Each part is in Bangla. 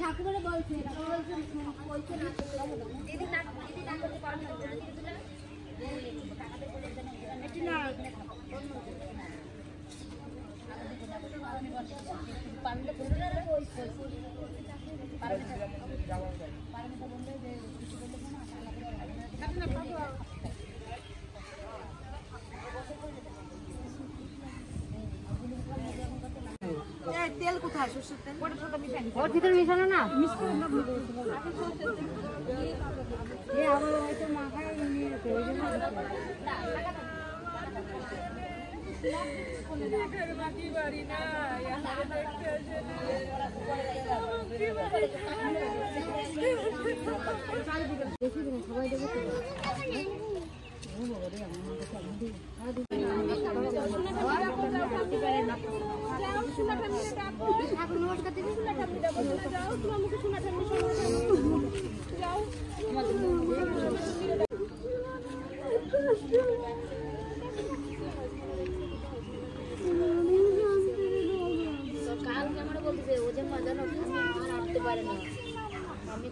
ঠাকুরের বলছে দিদি না করতে পারবে না তেল কোথায় সরষের তেল ওর ভিতরে মিশানো না মিক্স করে না এই আবার হয়তো মাখায় নিয়ে যেতে ওই জন্য বাকি বাড়ি না দেখতে আসে সবাই দেবে কালকে আমার বলতেছে ও যে মজা না আর আনতে পারে না আমি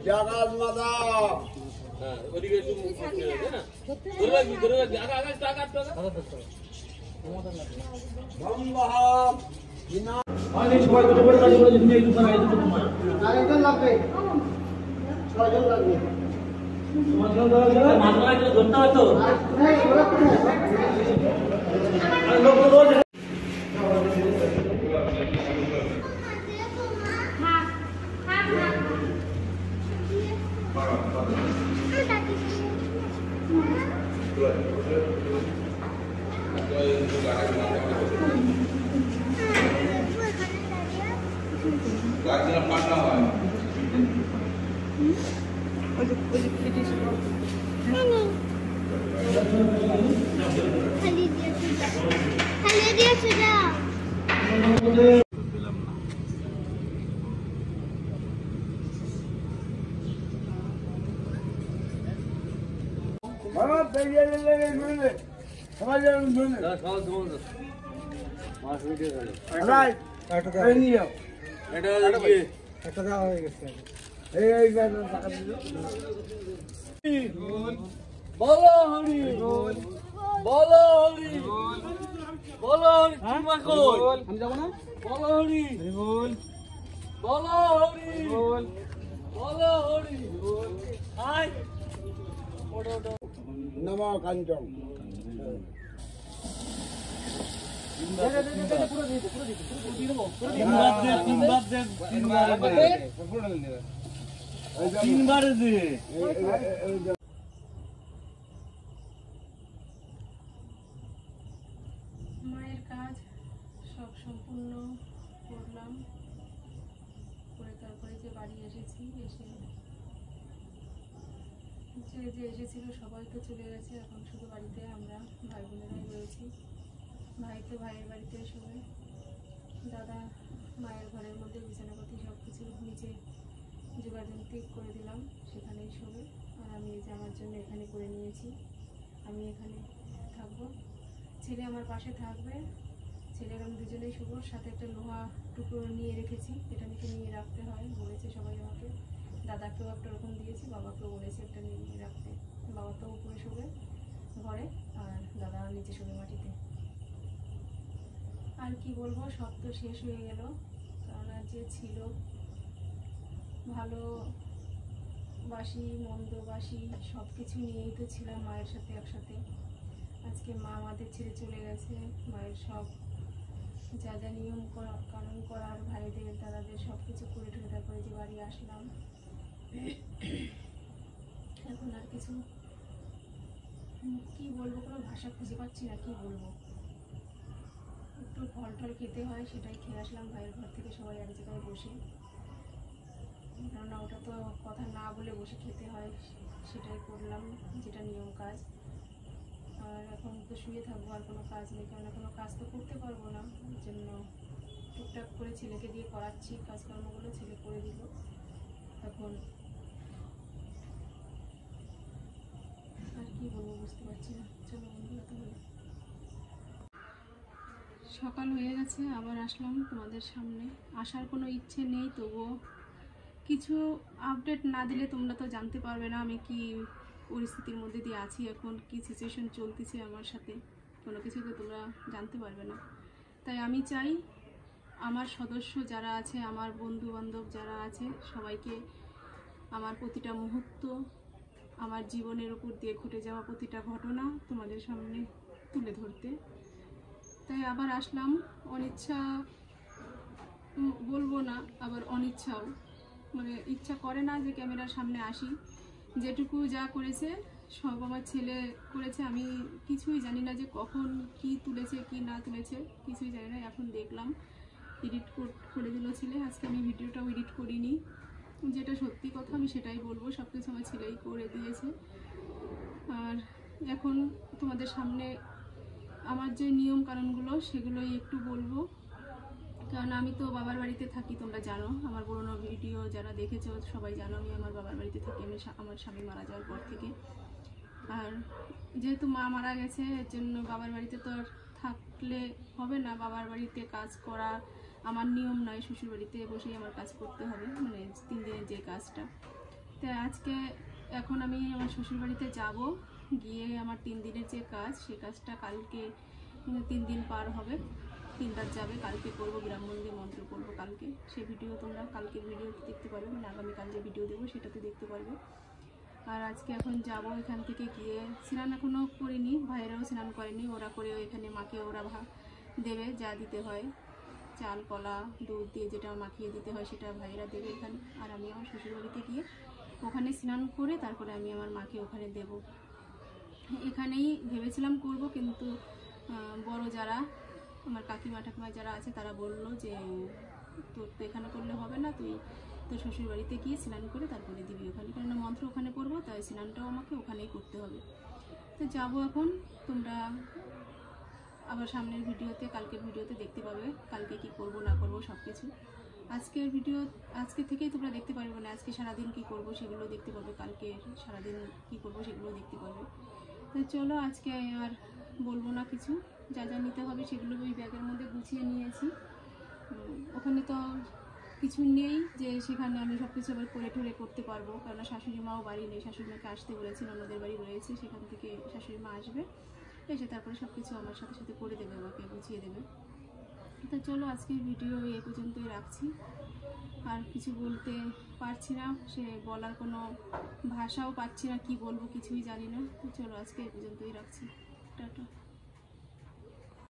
জাগাত মাদা ওদিকে একটু মুখ করতে হবে না ধরে রাখবি আগা টাকা বম্বাহা বিনা আরে সবাই কত বড় কাজ করে তুমি একটু সারা একটু তোমার আরেকজন লাগবে ছয়জন লাগবে তোমার জন্য দাও মাথা একটু ধরতে হয় তো আরে লোক রোজ বলো হরি বলো হরি বলো হরি আমি যাবো না বলো হরি বলো হরি বলো হরি কাঞ্চন। মায়ের কাজ সব সম্পূর্ণ করলাম, করে তারপরে যে বাড়ি এসেছি, এসে যে এসেছিল সবাই তো চলে গেছে, এখন শুধু বাড়িতে আমরা ভাই বোনেরাই রয়েছি। ভাই তো ভাইয়ের বাড়িতে শোবে, দাদা মায়ের ঘরের মধ্যে বিছানাপাতি সব কিছু নিচে যোগাযোগ করে দিলাম, সেখানেই শোবে। আর আমি এই যে আমার জন্য এখানে করে নিয়েছি, আমি এখানে থাকবো, ছেলে আমার পাশে থাকবে। ছেলের আমি দুজনেই শুভ। সাথে একটা লোহা টুকরো নিয়ে রেখেছি, এটা নিয়ে রাখতে হয় বলেছে সবাই আমাকে, দাদাকেও একটা রকম দিয়েছি, বাবাকেও বলেছি একটা নিয়ে রাখতে। বাবা তো উপরে শোবে ঘরে, আর দাদা নিচে শোবে মাটিতে। আর কি বলবো, সব তো শেষ হয়ে গেল। কারণ আর যে ছিল ভালোবাসি মন্দবাসি সব কিছু নিয়েই তো ছিলাম মায়ের সাথে একসাথে। আজকে মা আমাদের ছেড়ে চলে গেছে, মায়ের সব যা যা নিয়ম কানুন করার ভাইদের দাদাদের সব কিছু করে ঠুকে তারপরে যে বাড়ি আসলাম। এখন আর কিছু কি বলবো, কোনো ভাষা খুঁজে পাচ্ছি না কি বলবো। একটু ফল টল খেতে হয়, সেটাই খেয়ে আসলাম ভাইয়ের ঘর থেকে সবাই এক জায়গায় বসে, কেননা ওটা তো কথা না বলে বসে খেতে হয়, সেটাই করলাম যেটা নিয়ম কাজ। আর এখন তো শুয়ে থাকবো, আর কোনো কাজ নেই, কারণ কোনো কাজ তো করতে পারবো না, ওই জন্য টুকটাক করে ছেলেকে দিয়ে করাচ্ছি কাজকর্মগুলো, ছেলে করে দিল। এখন আর কি বলবো বুঝতে পারছি না। চলো বন্ধুরা, তাহলে সকাল হয়ে গেছে, আবার আসলাম তোমাদের সামনে। আসার কোনো ইচ্ছে নেই, তবুও কিছু আপডেট না দিলে তোমরা তো জানতে পারবে না আমি কি পরিস্থিতির মধ্যে দিয়ে আছি, এখন কি সিচুয়েশন চলতেছে আমার সাথে, কোনো কিছু তো তোমরা জানতে পারবে না। তাই আমি চাই আমার সদস্য যারা আছে, আমার বন্ধু বান্ধব যারা আছে, সবাইকে আমার প্রতিটা মুহূর্ত, আমার জীবনের উপর দিয়ে ঘটে যাওয়া প্রতিটা ঘটনা তোমাদের সামনে তুলে ধরতে। তাই আবার আসলাম, অনিচ্ছা বলবো না, আবার অনিচ্ছাও, মানে ইচ্ছা করে না যে ক্যামেরার সামনে আসি। যেটুকু যা করেছে সব আমার ছেলে করেছে, আমি কিছুই জানি না যে কখন কি তুলেছে কি না তুলেছে, কিছুই জানি না। এখন দেখলাম এডিট করে দিল ছেলে, আজকে আমি ভিডিওটাও এডিট করিনি, যেটা সত্যি কথা আমি সেটাই বলবো, সব কিছু আমার ছেলেই করে দিয়েছে। আর এখন তোমাদের সামনে আমার যে নিয়ম কানুনগুলো সেগুলোই একটু বলবো, কারণ আমি তো বাবার বাড়িতে থাকি, তোমরা জানো, আমার পুরোনো ভিডিও যারা দেখেছো সবাই জানো আমি আমার বাবার বাড়িতে থাকি, আমি আমার স্বামী মারা যাওয়ার পর থেকে। আর যেহেতু মা মারা গেছে, এর জন্য বাবার বাড়িতে তো আর থাকলে হবে না, বাবার বাড়িতে কাজ করা আমার নিয়ম নয়, শ্বশুর বাড়িতে বসেই আমার কাজ করতে হবে, মানে 3 দিনের যে কাজটা। তো আজকে এখন আমি আমার শ্বশুর বাড়িতে যাব, গিয়ে আমার 3 দিনের যে কাজ, সেই কাজটা কালকে 3 দিন পার হবে, 3 রাত যাবে, কালকে করবো গ্রাম মন্দির মন্ত্র করবো কালকে। সেই ভিডিও তোমরা কালকের ভিডিও দেখতে পারবে, মানে আগামীকাল যে ভিডিও দেবো সেটাতে দেখতে পারবে। আর আজকে এখন যাব, এখান থেকে গিয়ে স্নান এখনও করিনি, ভাইয়েরাও স্নান করেনি, ওরা করে এখানে মাকে ওরা দেবে যা দিতে হয়, চাল কলা দুধ দিয়ে যেটা মাখিয়ে দিতে হয় সেটা ভাইয়েরা দেবে এখানে। আর আমি আমার শ্বশুরবাড়িতে গিয়ে ওখানে স্নান করে তারপরে আমি আমার মাকে ওখানে দেব। এখানেই ভেবেছিলাম করব, কিন্তু বড় যারা আমার কাকিমা ঠাকুমা যারা আছে তারা বললো যে তোর তো এখানে করলে হবে না, তুই তোর শ্বশুর বাড়িতে গিয়ে স্নান করে তারপরে দিবি ওখানে, কেননা মন্ত্র ওখানে পড়বো, তাই স্নানটাও আমাকে ওখানেই করতে হবে। তো যাবো এখন, তোমরা আবার সামনের ভিডিওতে, কালকের ভিডিওতে দেখতে পাবে কালকে কি করব না করব সব কিছু। আজকের ভিডিও আজকে থেকেই তোমরা দেখতে পারবে না, আজকে সারাদিন কি করব সেগুলো দেখতে পাবে, কালকে সারাদিন কি করব সেগুলো দেখতে পাবে। তো চলো আজকে আর বলবো না কিছু, যা যা নিতে হবে সেগুলো ওই ব্যাগের মধ্যে গুছিয়ে নিয়েছি। ওখানে তো কিছু নেই যে সেখানে আমি সব কিছু আবার করে ঠুরে করতে পারবো, কারণ শাশুড়ি মাও বাড়ি নেই, শাশুড়ি মাকে আসতে বলেছি, অন্যদের বাড়ি রয়েছে, সেখান থেকে শাশুড়ি মা আসবে, এসে তারপরে সব কিছু আমার সাথে সাথে করে দেবে, আমাকে গুছিয়ে দেবে। তো চলো আজকের ভিডিও এই পর্যন্তই রাখছি। আর কিছু বলতে পারছি না, সে বলার কোনো ভাষাও পাচ্ছি না, কি বলবো কিছুই জানি না। তো চলো আজকে এই পর্যন্তই রাখছি।